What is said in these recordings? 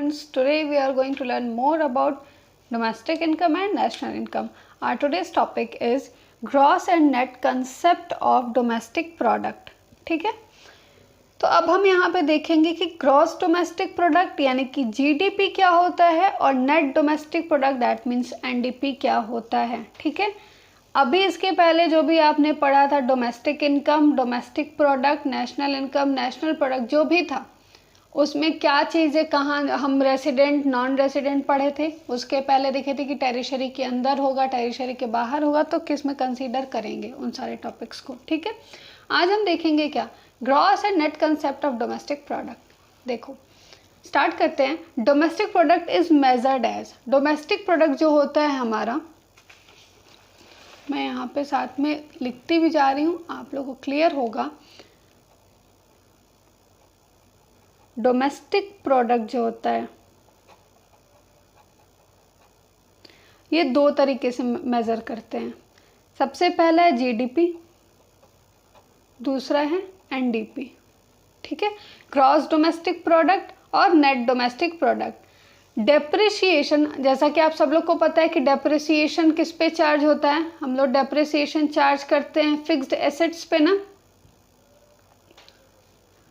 students, today we are going to learn more about domestic income and national income. Our today's topic is gross and net concept of domestic product. ठीक है, तो अब हम यहाँ पे देखेंगे कि ग्रॉस डोमेस्टिक प्रोडक्ट यानी कि जीडीपी क्या होता है और net domestic product that means NDP क्या होता है. ठीक है, अभी इसके पहले जो भी आपने पढ़ा था domestic income, domestic product, national income, national product जो भी था उसमें क्या चीज़ें कहाँ हम रेसिडेंट नॉन रेसिडेंट पढ़े थे. उसके पहले देखे थे कि टेरिशरी के अंदर होगा, टेरिशरी के बाहर होगा, तो किस में कंसीडर करेंगे उन सारे टॉपिक्स को. ठीक है, आज हम देखेंगे क्या gross and net concept of domestic product. देखो स्टार्ट करते हैं. Domestic product is measured as, domestic product जो होता है हमारा, मैं यहाँ पे साथ में लिखती भी जा रही हूँ, आप लोगों को क्लियर होगा. डोमेस्टिक प्रोडक्ट जो होता है ये दो तरीके से मेज़र करते हैं. सबसे पहला है जीडीपी, दूसरा है एनडीपी. ठीक है, ग्रॉस डोमेस्टिक प्रोडक्ट और नेट डोमेस्टिक प्रोडक्ट. डेप्रिसिएशन, जैसा कि आप सब लोग को पता है कि डेप्रिसिएशन किस पे चार्ज होता है. हम लोग डेप्रिसिएशन चार्ज करते हैं फिक्स्ड एसेट्स पे ना.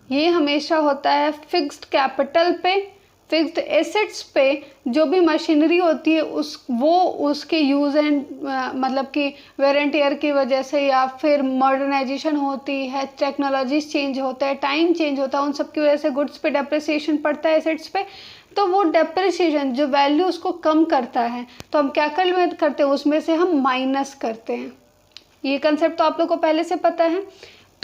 ये हमेशा होता है फिक्स्ड कैपिटल पे, फिक्स्ड एसेट्स पे. जो भी मशीनरी होती है उसके यूज़ एंड मतलब कि वेयर एंड टियर की वजह से या फिर मॉडर्नाइजेशन होती है, टेक्नोलॉजीज चेंज होता है, टाइम चेंज होता है, उन सब की वजह से गुड्स पे डेप्रिसिएशन पड़ता है एसेट्स पे. तो वो डेप्रिसिएशन जो वैल्यू उसको कम करता है तो हम क्या करते हैं, उसमें से हम माइनस करते हैं. ये कंसेप्ट तो आप लोग को पहले से पता है.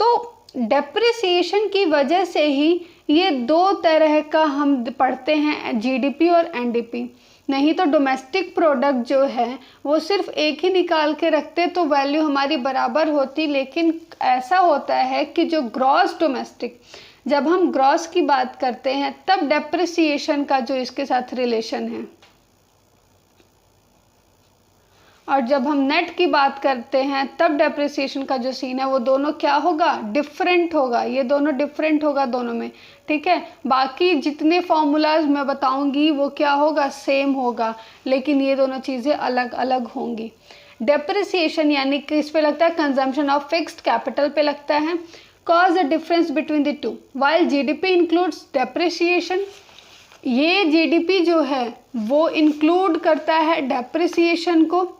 तो डेप्रिसिएशन की वजह से ही ये दो तरह का हम पढ़ते हैं, जीडीपी और एनडीपी. नहीं तो डोमेस्टिक प्रोडक्ट जो है वो सिर्फ एक ही निकाल के रखते तो वैल्यू हमारी बराबर होती. लेकिन ऐसा होता है कि जो ग्रॉस डोमेस्टिक, जब हम ग्रॉस की बात करते हैं तब डेप्रिसिएशन का जो इसके साथ रिलेशन है, और जब हम नेट की बात करते हैं तब डेप्रिसिएशन का जो सीन है वो दोनों क्या होगा, डिफरेंट होगा. ये दोनों डिफरेंट होगा दोनों में. ठीक है, बाकी जितने फॉर्मूलाज मैं बताऊंगी वो क्या होगा, सेम होगा, लेकिन ये दोनों चीज़ें अलग अलग होंगी. डेप्रिसिएशन यानी कि इस पे लगता है कंजम्पशन ऑफ फिक्स्ड कैपिटल पे लगता है. Cause the difference between the two while GDP includes depreciation. ये जीडीपी जो है वो इंक्लूड करता है डेप्रिसिएशन को,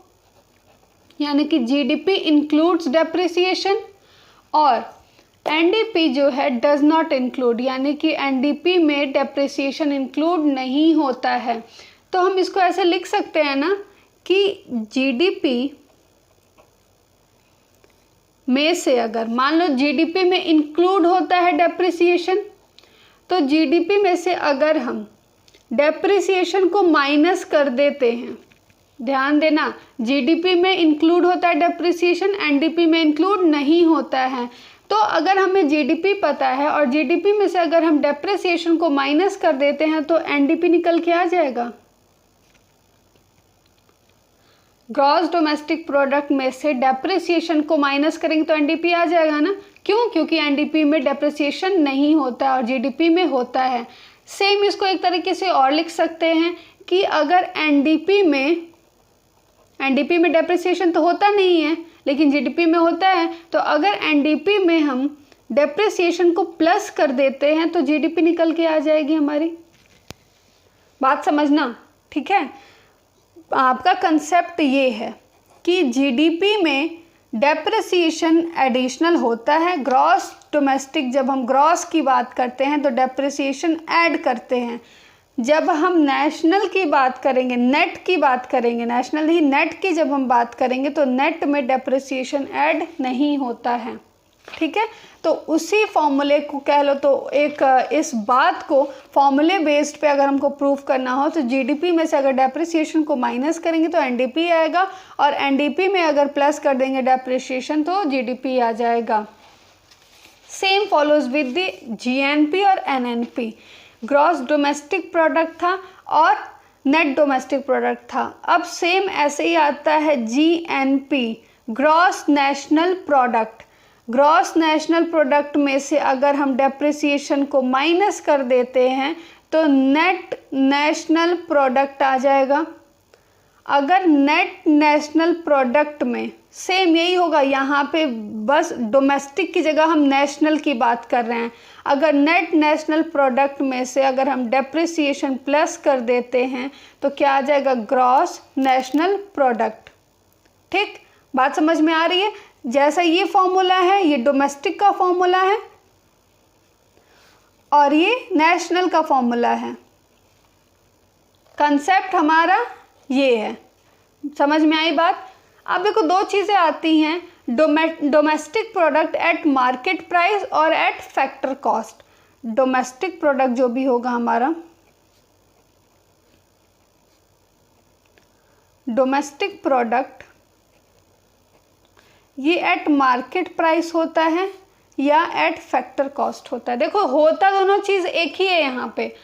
यानी कि जीडीपी इंक्लूड्स डेप्रिसिएशन. और एनडीपी जो है डज नॉट इंक्लूड, यानी कि एनडीपी में डेप्रिसिएशन इंक्लूड नहीं होता है. तो हम इसको ऐसे लिख सकते हैं ना कि जीडीपी में से अगर मान लो जीडीपी में इंक्लूड होता है डेप्रिसिएशन, तो जीडीपी में से अगर हम डेप्रिसिएशन को माइनस कर देते हैं, ध्यान देना जीडीपी में इंक्लूड होता है डेप्रिसिएशन, एनडीपी में इंक्लूड नहीं होता है. तो अगर हमें जीडीपी पता है और जीडीपी में से अगर हम डेप्रिसिएशन को माइनस कर देते हैं तो एनडीपी निकल के आ जाएगा. ग्रॉस डोमेस्टिक प्रोडक्ट में से डेप्रिसिएशन को माइनस करेंगे तो एनडीपी आ जाएगा ना. क्यों? क्योंकि एनडीपी में डेप्रिसिएशन नहीं होता है और जीडीपी में होता है. सेम इसको एक तरीके से और लिख सकते हैं कि अगर एनडीपी में डेप्रिसिएशन तो होता नहीं है लेकिन जीडीपी में होता है, तो अगर एनडीपी में हम डेप्रिसिएशन को प्लस कर देते हैं तो जीडीपी निकल के आ जाएगी हमारी. बात समझना. ठीक है, आपका कंसेप्ट ये है कि जीडीपी में डेप्रिसिएशन एडिशनल होता है. ग्रॉस डोमेस्टिक, जब हम ग्रॉस की बात करते हैं तो डेप्रिसिएशन ऐड करते हैं. जब हम नेशनल की बात करेंगे, नेट की बात करेंगे, नेशनल नहीं नेट की जब हम बात करेंगे तो नेट में डेप्रिसिएशन ऐड नहीं होता है. ठीक है, तो उसी फॉर्मूले को कह लो तो एक इस बात को फॉर्मूले बेस्ड पे अगर हमको प्रूफ करना हो तो जीडीपी में से अगर डेप्रिसिएशन को माइनस करेंगे तो एनडीपी आएगा, और एनडीपी में अगर प्लस कर देंगे डेप्रिसिएशन तो जीडीपी आ जाएगा. Same follows with the GNP और एनएनपी. ग्रॉस डोमेस्टिक प्रोडक्ट था और नेट डोमेस्टिक प्रोडक्ट था. अब सेम ऐसे ही आता है GNP, gross national product. Gross national product में से अगर हम डेप्रिसिएशन को माइनस कर देते हैं तो नेट नेशनल प्रोडक्ट आ जाएगा। अगर नेट नेशनल प्रोडक्ट में सेम यही होगा, यहाँ पे बस डोमेस्टिक की जगह हम नेशनल की बात कर रहे हैं। अगर नेट नेशनल प्रोडक्ट में से अगर हम डेप्रिसिएशन प्लस कर देते हैं तो क्या आ जाएगा, ग्रॉस नेशनल प्रोडक्ट। ठीक, बात समझ में आ रही है। जैसा ये फॉर्मूला है, ये डोमेस्टिक का फॉर्मूला है और ये नेशनल का फॉर्मूला है। कंसेप्ट हमारा ये है, समझ में आई बात। अब देखो दो चीज़ें आती हैं, domestic product at market price और at factor cost. Domestic product जो भी होगा हमारा, डोमेस्टिक प्रोडक्ट ये एट मार्केट प्राइस होता है या एट फैक्टर कॉस्ट होता है। देखो होता दोनों चीज़ एक ही है यहाँ पे।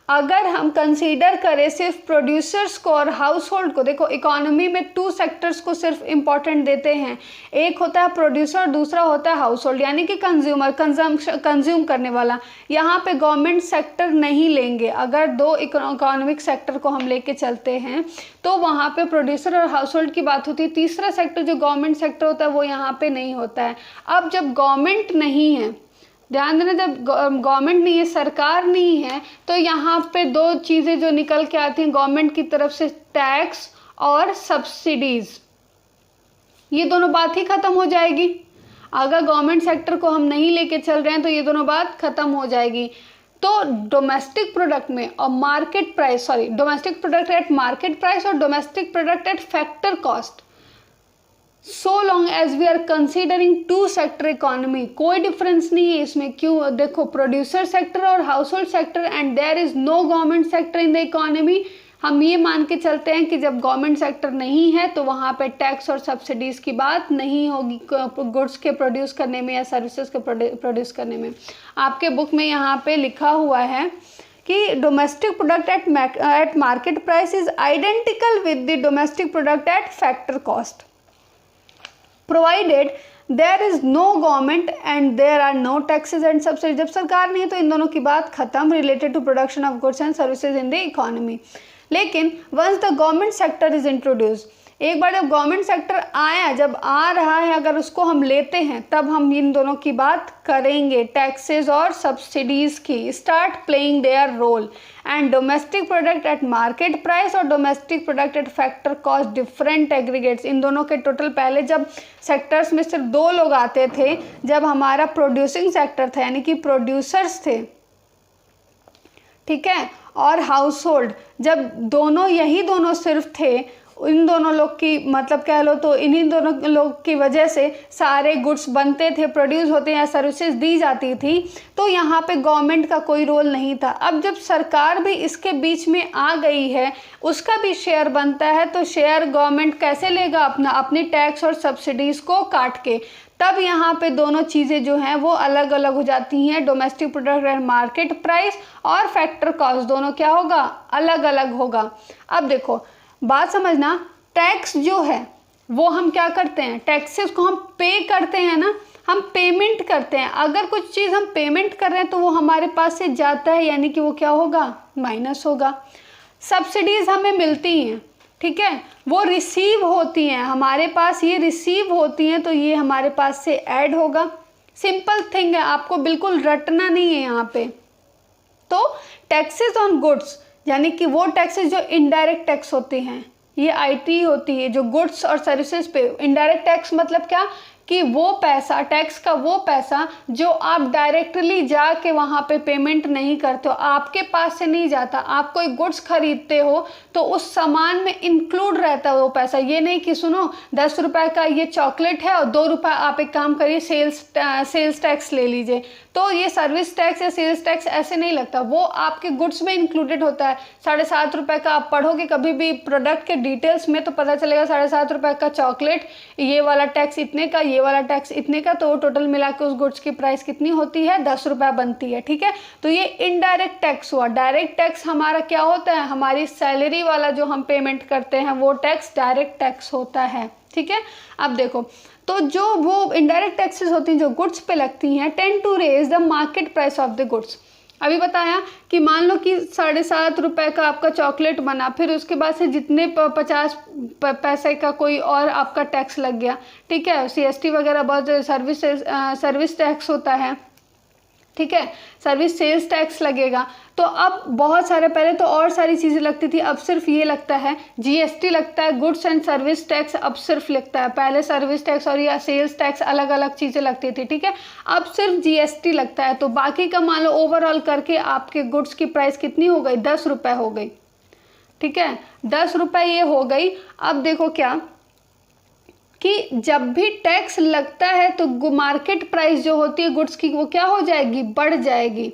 अगर हम कंसीडर करें सिर्फ प्रोड्यूसर्स को और हाउस होल्ड को, देखो इकोनॉमी में 2 सेक्टर्स को सिर्फ इम्पॉर्टेंट देते हैं, एक होता है प्रोड्यूसर, दूसरा होता है हाउस होल्ड, यानी कि कंज्यूमर, कंज्यूम करने वाला। यहाँ पे गवर्नमेंट सेक्टर नहीं लेंगे। अगर 2 इकोनॉमिक सेक्टर को हम लेके चलते हैं तो वहाँ पे प्रोड्यूसर और हाउस होल्ड की बात होती है। तीसरा सेक्टर जो गवर्नमेंट सेक्टर होता है वो यहाँ पे नहीं होता है। अब जब गवर्नमेंट नहीं है, ध्यान देना, जब गवर्नमेंट नहीं है, सरकार नहीं है, तो यहाँ पे 2 चीज़ें जो निकल के आती हैं गवर्नमेंट की तरफ से, टैक्स और सब्सिडीज़, ये दोनों बात ही ख़त्म हो जाएगी। अगर गवर्नमेंट सेक्टर को हम नहीं लेके चल रहे हैं तो ये दोनों बात ख़त्म हो जाएगी। तो डोमेस्टिक प्रोडक्ट में और market price, domestic product at market price और domestic product at factor cost, so long as we are considering 2 sector economy, कोई डिफरेंस नहीं है इसमें। क्यों, देखो प्रोड्यूसर सेक्टर और household sector and there is no government sector in the economy. हम ये मान के चलते हैं कि जब गवर्नमेंट सेक्टर नहीं है तो वहाँ पे टैक्स और सब्सिडीज़ की बात नहीं होगी गुड्स के प्रोड्यूस करने में या सर्विसेज के प्रोड्यूस करने में। आपके बुक में यहाँ पे लिखा हुआ है कि domestic product at market price is identical with the domestic product at factor cost provided there is no government and there are no taxes and subsidies। जब सरकार नहीं है तो इन दोनों की बात खत्म, related to production of goods and services in the economy। लेकिन once the government sector is introduced, एक बार जब गवर्नमेंट सेक्टर आया, जब आ रहा है, अगर उसको हम लेते हैं तब हम इन दोनों की बात करेंगे, टैक्सेस और सब्सिडीज़ की start playing their role. And domestic product at market price और domestic product at factor cost different aggregates, इन दोनों के टोटल, पहले जब सेक्टर्स में सिर्फ 2 लोग आते थे, जब हमारा प्रोड्यूसिंग सेक्टर था यानी कि प्रोड्यूसर्स थे, ठीक है, और हाउस होल्ड, जब यही दोनों सिर्फ थे, इन दोनों लोग की मतलब कह लो तो इन्हीं दोनों लोग की वजह से सारे गुड्स बनते थे, प्रोड्यूस होते या सर्विसेज दी जाती थी, तो यहाँ पे गवर्नमेंट का कोई रोल नहीं था। अब जब सरकार भी इसके बीच में आ गई है, उसका भी शेयर बनता है, तो शेयर गवर्नमेंट कैसे लेगा, अपनी टैक्स और सब्सिडीज़ को काट के। तब यहाँ पे दोनों चीज़ें जो हैं वो अलग अलग हो जाती हैं। Domestic product and market price और फैक्टर कॉस्ट दोनों क्या होगा, अलग अलग होगा। अब देखो बात समझना, टैक्स जो है वो हम क्या करते हैं, टैक्सेस को हम पे करते हैं ना, हम पेमेंट करते हैं। अगर कुछ चीज़ हम पेमेंट कर रहे हैं तो वो हमारे पास से जाता है, यानी कि वो क्या होगा, माइनस होगा। सब्सिडीज़ हमें मिलती हैं, ठीक है, वो रिसीव होती हैं हमारे पास, ये रिसीव होती हैं तो ये हमारे पास से ऐड होगा। सिंपल थिंग है, आपको बिल्कुल रटना नहीं है यहाँ पे। तो टैक्सेस ऑन गुड्स यानी कि वो टैक्सेस जो इनडायरेक्ट टैक्स होते हैं, ये आईटी होती है जो गुड्स और सर्विसेज पे। इनडायरेक्ट टैक्स मतलब क्या, कि वो पैसा, टैक्स का वो पैसा जो आप डायरेक्टली जाके वहाँ पे पेमेंट नहीं करते हो, आपके पास से नहीं जाता। आप कोई गुड्स खरीदते हो तो उस सामान में इंक्लूड रहता है वो पैसा। ये नहीं कि सुनो 10 रुपए का ये चॉकलेट है और 2 रुपये आप एक काम करिए सेल्स टैक्स ले लीजिए, तो ये सर्विस टैक्स या सेल्स टैक्स ऐसे नहीं लगता, वो आपके गुड्स में इंक्लूडेड होता है। 7.5 रुपये का आप पढ़ोगे कभी भी प्रोडक्ट के डिटेल्स में तो पता चलेगा 7.5 रुपये का चॉकलेट, ये वाला टैक्स इतने का, ये वाला टैक्स इतने का, तो टोटल मिला के उस गुड्स की प्राइस कितनी होती है, 10 रुपये बनती है, ठीक है। तो ये इनडायरेक्ट टैक्स हुआ। डायरेक्ट टैक्स हमारा क्या होता है, हमारी सैलरी वाला जो हम पेमेंट करते हैं वो टैक्स डायरेक्ट टैक्स होता है, ठीक है। अब देखो, तो जो वो इनडायरेक्ट टैक्सेस होती हैं जो गुड्स पे लगती हैं, tend to raise the market price of the goods. अभी बताया कि मान लो कि 7.5 रुपये का आपका चॉकलेट बना, फिर उसके बाद से जितने 50 पैसे का कोई और आपका टैक्स लग गया, ठीक है, CST वगैरह बहुत सर्विस टैक्स होता है, ठीक है, सर्विस सेल्स टैक्स लगेगा। तो अब बहुत सारे, पहले तो और सारी चीज़ें लगती थी, अब सिर्फ ये लगता है, GST लगता है, गुड्स एंड सर्विस टैक्स अब सिर्फ लगता है। पहले सर्विस टैक्स और या सेल्स टैक्स अलग अलग चीज़ें लगती थी, ठीक है, अब सिर्फ GST लगता है। तो बाकी का मान लो ओवरऑल करके आपके गुड्स की प्राइस कितनी हो गई, 10 रुपये हो गई, ठीक है, 10 रुपये ये हो गई। अब देखो क्या कि जब भी टैक्स लगता है तो मार्केट प्राइस जो होती है गुड्स की वो क्या हो जाएगी, बढ़ जाएगी।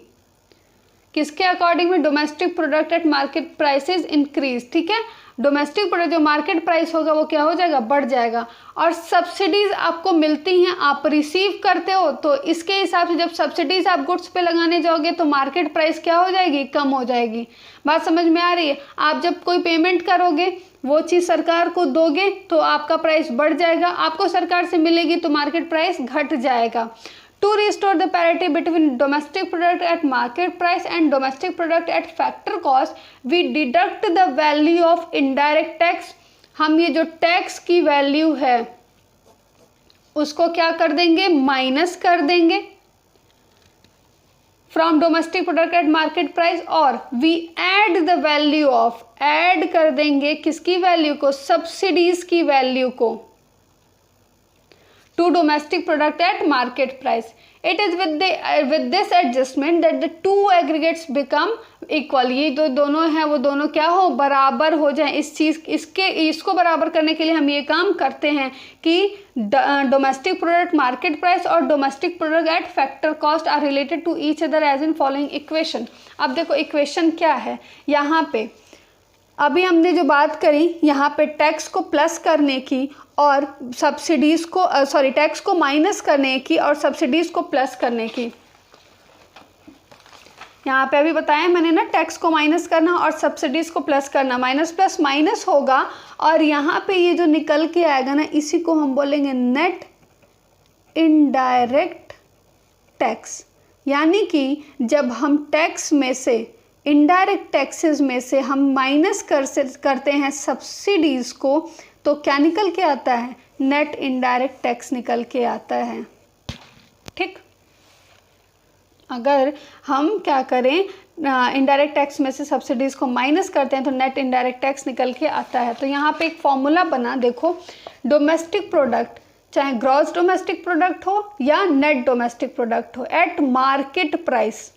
किसके अकॉर्डिंग में, domestic product at market prices increase, ठीक है, डोमेस्टिक प्रोडक्ट जो मार्केट प्राइस होगा वो क्या हो जाएगा, बढ़ जाएगा। और सब्सिडीज आपको मिलती हैं, आप रिसीव करते हो, तो इसके हिसाब से जब सब्सिडीज आप गुड्स पे लगाने जाओगे तो मार्केट प्राइस क्या हो जाएगी, कम हो जाएगी। बात समझ में आ रही है। आप जब कोई पेमेंट करोगे, वो चीज़ सरकार को दोगे तो आपका प्राइस बढ़ जाएगा, आपको सरकार से मिलेगी तो मार्केट प्राइस घट जाएगा। To restore the parity between domestic product at market price and domestic product at factor cost, we deduct the value of indirect tax। हम ये जो टैक्स की वैल्यू है उसको क्या कर देंगे, माइनस कर देंगे from domestic product at market price, और we add the value of, add कर देंगे किसकी वैल्यू को, सब्सिडीज की वैल्यू को, to domestic product at market price। It is with this adjustment that the two aggregates become equal। ये जो दोनों हैं वो दोनों क्या हो, बराबर हो जाए। इसको बराबर करने के लिए हम ये काम करते हैं कि डोमेस्टिक प्रोडक्ट मार्केट प्राइस और domestic product at factor cost are related to each other as in following equation. अब देखो इक्वेशन क्या है, यहाँ पे अभी हमने जो बात करी, यहाँ पे टैक्स को प्लस करने की और सब्सिडीज़ को टैक्स को माइनस करने की और सब्सिडीज़ को प्लस करने की। यहाँ पे अभी बताया मैंने ना, टैक्स को माइनस करना और सब्सिडीज़ को प्लस करना, माइनस प्लस माइनस होगा और यहाँ पे ये जो निकल के आएगा ना, इसी को हम बोलेंगे नेट इनडायरेक्ट टैक्स। यानी कि जब हम टैक्स में से, इनडायरेक्ट टैक्सेस में से हम माइनस करते हैं सब्सिडीज़ को, तो क्या निकल के आता है, नेट इनडायरेक्ट टैक्स निकल के आता है, ठीक। अगर हम क्या करें, इनडायरेक्ट टैक्स में से सब्सिडीज़ को माइनस करते हैं तो नेट इनडायरेक्ट टैक्स निकल के आता है। तो यहाँ पे एक फॉर्मूला बना, देखो, डोमेस्टिक प्रोडक्ट चाहे ग्रॉस डोमेस्टिक प्रोडक्ट हो या नेट डोमेस्टिक प्रोडक्ट हो, एट मार्केट प्राइस,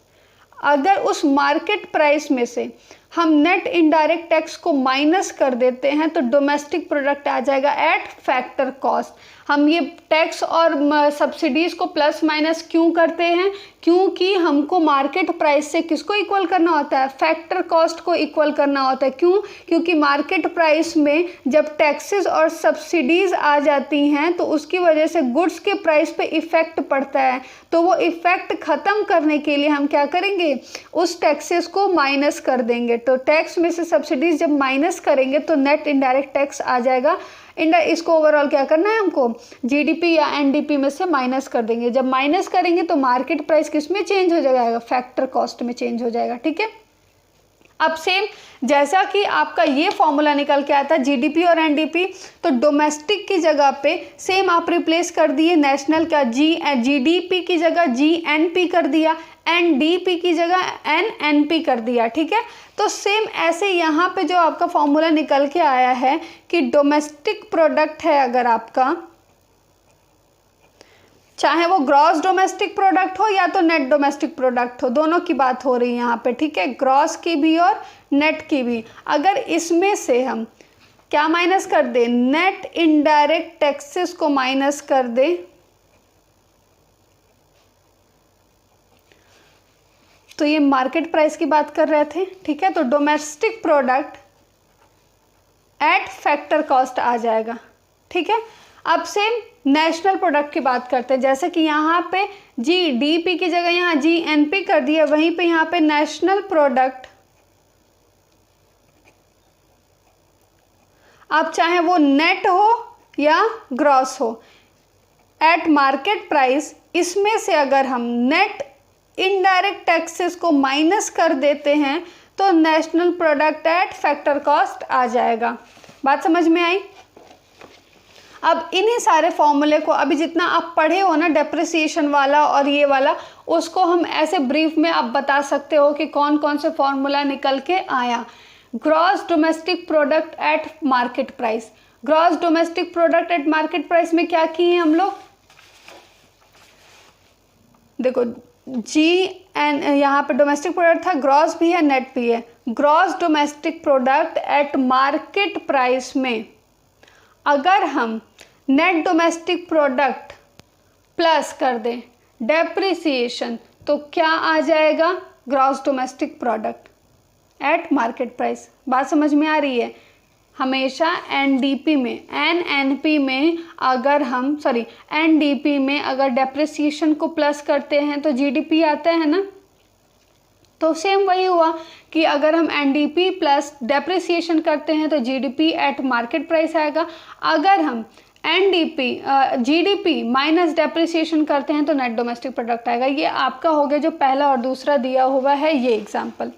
अगर उस मार्केट प्राइस में से हम नेट इनडायरेक्ट टैक्स को माइनस कर देते हैं तो डोमेस्टिक प्रोडक्ट आ जाएगा एट फैक्टर कॉस्ट। हम ये टैक्स और सब्सिडीज़ को प्लस माइनस क्यों करते हैं, क्योंकि हमको मार्केट प्राइस से किसको इक्वल करना होता है, फैक्टर कॉस्ट को इक्वल करना होता है। क्यों, क्योंकि मार्केट प्राइस में जब टैक्सेस और सब्सिडीज़ आ जाती हैं तो उसकी वजह से गुड्स के प्राइस पे इफ़ेक्ट पड़ता है। तो वो इफ़ेक्ट ख़त्म करने के लिए हम क्या करेंगे, उस टैक्सेस को माइनस कर देंगे। तो टैक्स में से सब्सिडीज़ जब माइनस करेंगे तो नेट इनडायरेक्ट टैक्स आ जाएगा। इसको ओवरऑल क्या करना है हमको, जीडीपी या एनडीपी में से माइनस कर देंगे। जब माइनस करेंगे तो मार्केट प्राइस किस में चेंज हो जाएगा, फैक्टर कॉस्ट में चेंज हो जाएगा, ठीक है। अब सेम जैसा कि आपका ये फॉर्मूला निकल के आता है जीडीपी और एनडीपी, तो डोमेस्टिक की जगह पे सेम आप रिप्लेस कर दिए, नेशनल का जीडीपी की जगह जीएनपी कर दिया, एनडीपी की जगह एनएनपी कर दिया, ठीक है। तो सेम ऐसे यहाँ पे जो आपका फॉर्मूला निकल के आया है कि डोमेस्टिक प्रोडक्ट है अगर आपका, चाहे वो ग्रॉस डोमेस्टिक प्रोडक्ट हो या तो नेट डोमेस्टिक प्रोडक्ट हो, दोनों की बात हो रही है यहाँ पे, ठीक है, ग्रॉस की भी और नेट की भी। अगर इसमें से हम क्या माइनस कर दे, नेट इनडायरेक्ट टैक्सेस को माइनस कर दे, तो ये मार्केट प्राइस की बात कर रहे थे, ठीक है। तो domestic product at factor cost आ जाएगा, ठीक है। अब सेम नेशनल प्रोडक्ट की बात करते हैं, जैसे कि यहाँ पे जीडीपी की जगह यहाँ जीएनपी कर दिया, वहीं पे यहाँ पे नेशनल प्रोडक्ट, अब चाहे वो नेट हो या ग्रॉस हो, एट मार्केट प्राइस, इसमें से अगर हम नेट इनडायरेक्ट टैक्सेस को माइनस कर देते हैं तो national product at factor cost आ जाएगा। बात समझ में आई? अब इन्हीं सारे फॉर्मूले को अभी जितना आप पढ़े हो ना डेप्रिसिएशन वाला और ये वाला, उसको हम ऐसे ब्रीफ में आप बता सकते हो कि कौन कौन से फॉर्मूला निकल के आया। Gross domestic product at market price, gross domestic product at market price में क्या किए हम लोग, देखो GN यहाँ पे डोमेस्टिक प्रोडक्ट था, ग्रॉस भी है नेट भी है। Gross domestic product at market price में अगर हम नेट डोमेस्टिक प्रोडक्ट प्लस कर दें डेप्रिसिएशन तो क्या आ जाएगा, gross domestic product at market price. बात समझ में आ रही है? हमेशा NDP में NNP में अगर हम NDP में अगर डेप्रिसिएशन को प्लस करते हैं तो GDP आता है ना। तो सेम वही हुआ कि अगर हम NDP प्लस डेप्रिसिएशन करते हैं तो GDP एट मार्केट प्राइस आएगा। अगर हम GDP माइनस डेप्रिसिएशन करते हैं तो नेट डोमेस्टिक प्रोडक्ट आएगा। ये आपका हो गया जो पहला और दूसरा दिया हुआ है ये एग्जाम्पल।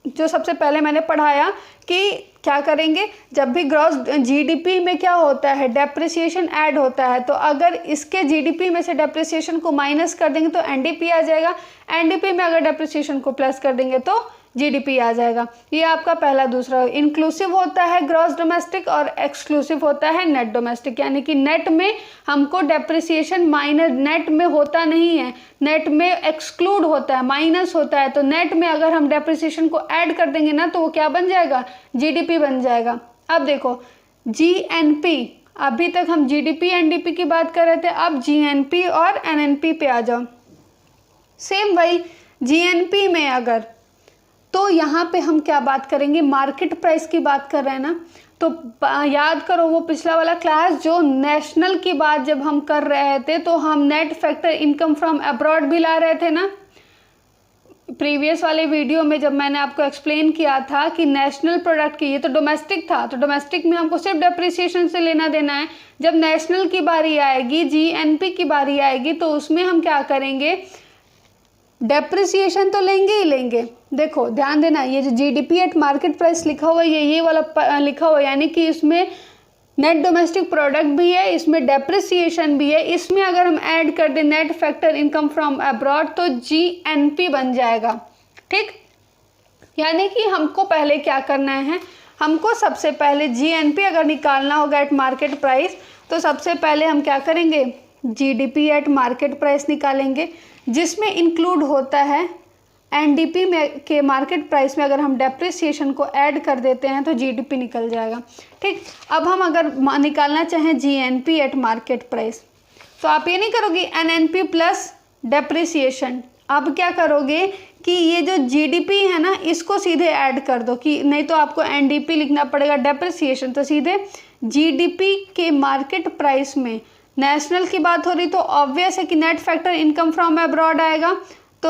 जो सबसे पहले मैंने पढ़ाया कि क्या करेंगे, जब भी ग्रॉस GDP में क्या होता है डेप्रिसिएशन ऐड होता है, तो अगर इसके GDP में से डेप्रिसिएशन को माइनस कर देंगे तो NDP आ जाएगा। NDP में अगर डेप्रिसिएशन को प्लस कर देंगे तो GDP आ जाएगा। ये आपका पहला। दूसरा इंक्लूसिव होता है ग्रॉस डोमेस्टिक और एक्सक्लूसिव होता है नेट डोमेस्टिक, यानी कि नेट में हमको डेप्रिसिएशन माइनस नेट में होता नहीं है, नेट में एक्सक्लूड होता है, माइनस होता है। तो नेट में अगर हम डेप्रिसिएशन को ऐड कर देंगे ना तो वो क्या बन जाएगा, GDP बन जाएगा। अब देखो GNP, अभी तक हम GDP NDP की बात कर रहे थे, अब GNP और NNP पे आ जाओ। सेम वही GNP में अगर, तो यहाँ पे हम क्या बात करेंगे, मार्केट प्राइस की बात कर रहे हैं ना। तो याद करो वो पिछला वाला क्लास जो नेशनल की बात जब हम कर रहे थे तो हम net factor income from abroad भी ला रहे थे ना। प्रीवियस वाले वीडियो में जब मैंने आपको एक्सप्लेन किया था कि नेशनल प्रोडक्ट की, ये तो डोमेस्टिक था, तो डोमेस्टिक में हमको सिर्फ डेप्रिसिएशन से लेना देना है। जब नेशनल की बारी आएगी, GNP की बारी आएगी, तो उसमें हम क्या करेंगे, डेप्रिसिएशन तो लेंगे ही लेंगे। देखो ध्यान देना, ये जो GDP एट मार्केट प्राइस लिखा हुआ है ये वाला लिखा हुआ है, यानी कि इसमें नेट डोमेस्टिक प्रोडक्ट भी है, इसमें डेप्रिसिएशन भी है। इसमें अगर हम ऐड कर दें net factor income from abroad तो GNP बन जाएगा। ठीक, यानी कि हमको पहले क्या करना है, हमको सबसे पहले GNP अगर निकालना होगा एट मार्केट प्राइस तो सबसे पहले हम क्या करेंगे, GDP एट मार्केट प्राइस निकालेंगे, जिसमें इंक्लूड होता है NDP में के मार्केट प्राइस में अगर हम डेप्रिसिएशन को ऐड कर देते हैं तो GDP निकल जाएगा। ठीक, अब हम अगर निकालना चाहें GNP एट मार्केट प्राइस तो आप ये नहीं करोगे NNP प्लस डेप्रिसिएशन, अब क्या करोगे कि ये जो GDP है ना इसको सीधे ऐड कर दो, कि नहीं तो आपको NDP लिखना पड़ेगा डेप्रिसिएशन, तो सीधे GDP के मार्केट प्राइस में नेशनल की बात हो रही तो ऑब्वियस है कि net factor income from abroad आएगा। तो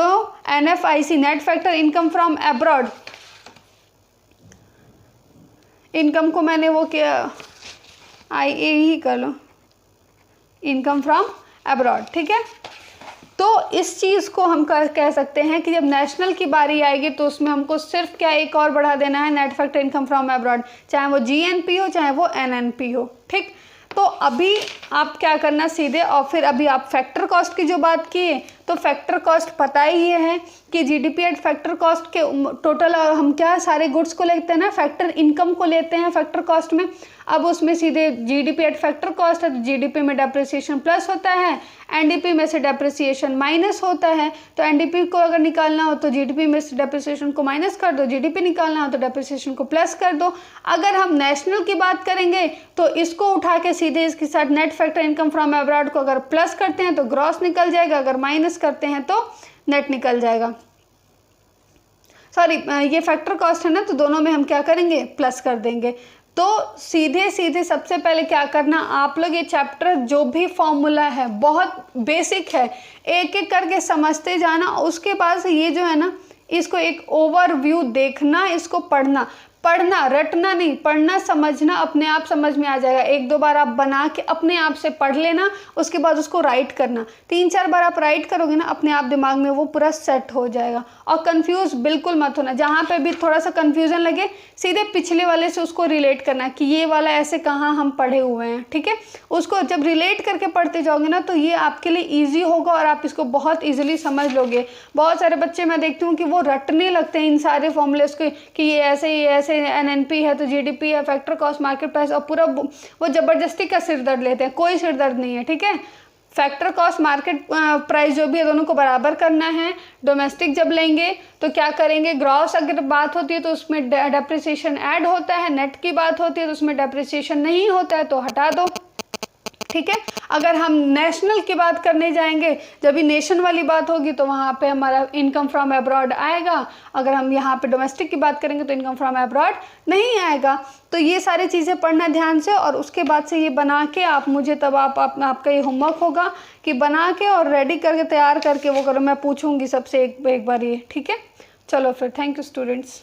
NFIC net factor income from abroad, income को मैंने वो क्या IA ही कर लो, इनकम फ्रॉम अब्रॉड। ठीक है, तो इस चीज़ को हम कह सकते हैं कि जब नेशनल की बारी आएगी तो उसमें हमको सिर्फ क्या एक और बढ़ा देना है, net factor income from abroad, चाहे वो GNP हो चाहे वो NNP हो। ठीक, तो अभी आप क्या करना सीधे, और फिर अभी आप फैक्टर कॉस्ट की जो बात किए तो फैक्टर कॉस्ट पता ही ये है कि GDP एट फैक्टर कॉस्ट के टोटल हम क्या सारे गुड्स को लेते हैं ना, फैक्टर इनकम को लेते हैं फैक्टर कॉस्ट में। अब उसमें सीधे GDP एट फैक्टर कॉस्ट है तो GDP में डेप्रिसिएशन प्लस होता है, NDP में से डेप्रिसिएशन माइनस होता है। तो NDP को अगर निकालना हो तो GDP में से डेप्रिसिएशन को माइनस कर दो, GDP निकालना हो तो डेप्रिसिएशन को प्लस कर दो। अगर हम नेशनल की बात करेंगे तो इसको उठा के सीधे इसके साथ net factor income from abroad को अगर प्लस करते हैं तो ग्रॉस निकल जाएगा, अगर माइनस करते हैं तो नेट निकल जाएगा। सॉरी, ये फैक्टर कॉस्ट है ना, तो दोनों में हम क्या करेंगे, प्लस कर देंगे। तो सीधे सीधे सबसे पहले क्या करना, आप लोग ये चैप्टर जो भी फॉर्मूला है बहुत बेसिक है, एक एक करके समझते जाना। उसके बाद से ये जो है ना इसको एक ओवरव्यू देखना, इसको पढ़ना। पढ़ना, रटना नहीं, पढ़ना समझना अपने आप समझ में आ जाएगा। 1-2 बार आप बना के अपने आप से पढ़ लेना, उसके बाद उसको राइट करना। 3-4 बार आप राइट करोगे ना, अपने आप दिमाग में वो पूरा सेट हो जाएगा। और कंफ्यूज बिल्कुल मत होना, जहाँ पे भी थोड़ा सा कंफ्यूजन लगे सीधे पिछले वाले से उसको रिलेट करना कि ये वाला ऐसे कहाँ हम पढ़े हुए हैं, ठीक है। उसको जब रिलेट करके पढ़ते जाओगे ना तो ये आपके लिए ईजी होगा और आप इसको बहुत ईजिली समझ लोगे। बहुत सारे बच्चे मैं देखती हूँ कि वो रटने लगते हैं इन सारे फॉर्मूलेस को कि ये ऐसे एनएनपी है तो जीडीपी है, फैक्टर कॉस्ट मार्केट प्राइस, और पूरा वो ज़बरदस्ती का सिर दर्द लेते हैं। कोई सिर दर्द नहीं है, ठीक है। फैक्टर कॉस्ट मार्केट प्राइस जो भी है दोनों को बराबर करना है। डोमेस्टिक जब लेंगे तो क्या करेंगे, ग्रॉस अगर बात होती है तो उसमें डेप्रिसिएशन ऐड होता है, नेट की बात होती है तो उसमें डेप्रिसिएशन नहीं होता है तो हटा दो, ठीक है। अगर हम नेशनल की बात करने जाएंगे, जब भी नेशन वाली बात होगी तो वहाँ पे हमारा इनकम फ्रॉम अब्रॉड आएगा। अगर हम यहाँ पे डोमेस्टिक की बात करेंगे तो इनकम फ्रॉम अब्रॉड नहीं आएगा। तो ये सारी चीज़ें पढ़ना ध्यान से, और उसके बाद से ये बना के आप मुझे तब आपका ये होमवर्क होगा कि बना के और रेडी करके तैयार करके वो करो। मैं पूछूंगी सबसे एक बार ये, ठीक है। चलो फिर, थैंक यू स्टूडेंट्स।